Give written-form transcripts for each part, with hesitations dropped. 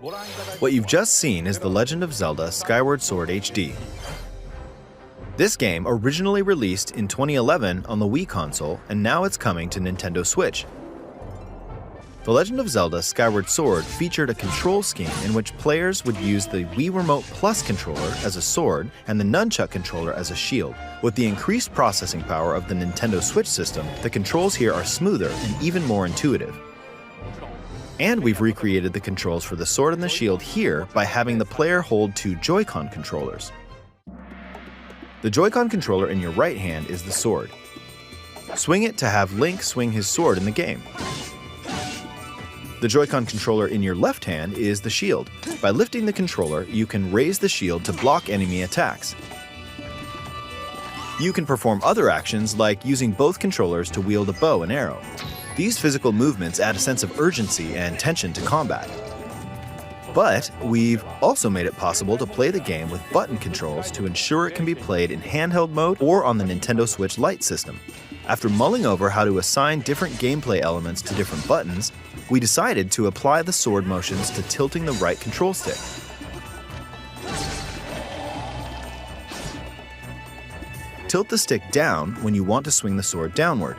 What you've just seen is The Legend of Zelda Skyward Sword HD. This game originally released in 2011 on the Wii console, and now it's coming to Nintendo Switch. The Legend of Zelda Skyward Sword featured a control scheme in which players would use the Wii Remote Plus controller as a sword and the Nunchuck controller as a shield. With the increased processing power of the Nintendo Switch system, the controls here are smoother and even more intuitive. And we've recreated the controls for the sword and the shield here by having the player hold two Joy-Con controllers. The Joy-Con controller in your right hand is the sword. Swing it to have Link swing his sword in the game. The Joy-Con controller in your left hand is the shield. By lifting the controller, you can raise the shield to block enemy attacks. You can perform other actions like using both controllers to wield a bow and arrow. These physical movements add a sense of urgency and tension to combat. But we've also made it possible to play the game with button controls to ensure it can be played in handheld mode or on the Nintendo Switch Lite system. After mulling over how to assign different gameplay elements to different buttons, we decided to apply the sword motions to tilting the right control stick. Tilt the stick down when you want to swing the sword downward.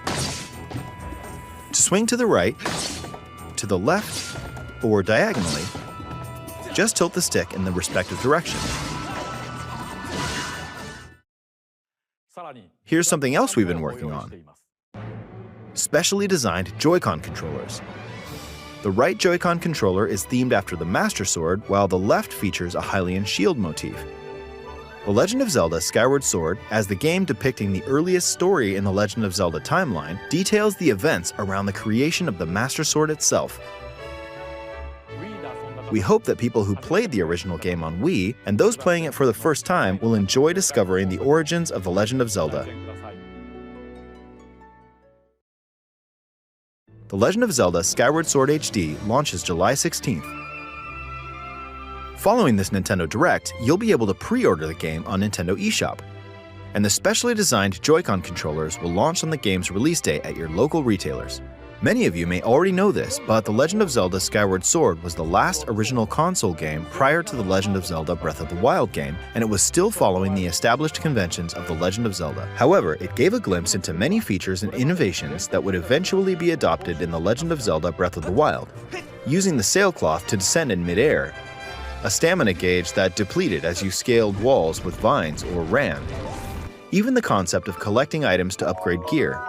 To swing to the right, to the left, or diagonally, just tilt the stick in the respective direction. Here's something else we've been working on. Specially designed Joy-Con controllers. The right Joy-Con controller is themed after the Master Sword, while the left features a Hylian shield motif. The Legend of Zelda Skyward Sword, as the game depicting the earliest story in the Legend of Zelda timeline, details the events around the creation of the Master Sword itself. We hope that people who played the original game on Wii, and those playing it for the first time, will enjoy discovering the origins of The Legend of Zelda. The Legend of Zelda Skyward Sword HD launches July 16th. Following this Nintendo Direct, you'll be able to pre-order the game on Nintendo eShop. And the specially designed Joy-Con controllers will launch on the game's release date at your local retailers. Many of you may already know this, but The Legend of Zelda Skyward Sword was the last original console game prior to The Legend of Zelda Breath of the Wild game, and it was still following the established conventions of The Legend of Zelda. However, it gave a glimpse into many features and innovations that would eventually be adopted in The Legend of Zelda Breath of the Wild. Using the sailcloth to descend in midair, a stamina gauge that depleted as you scaled walls with vines or ran, even the concept of collecting items to upgrade gear.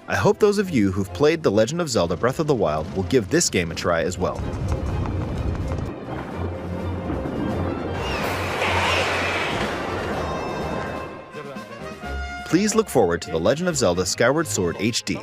I hope those of you who've played The Legend of Zelda Breath of the Wild will give this game a try as well. Please look forward to The Legend of Zelda Skyward Sword HD.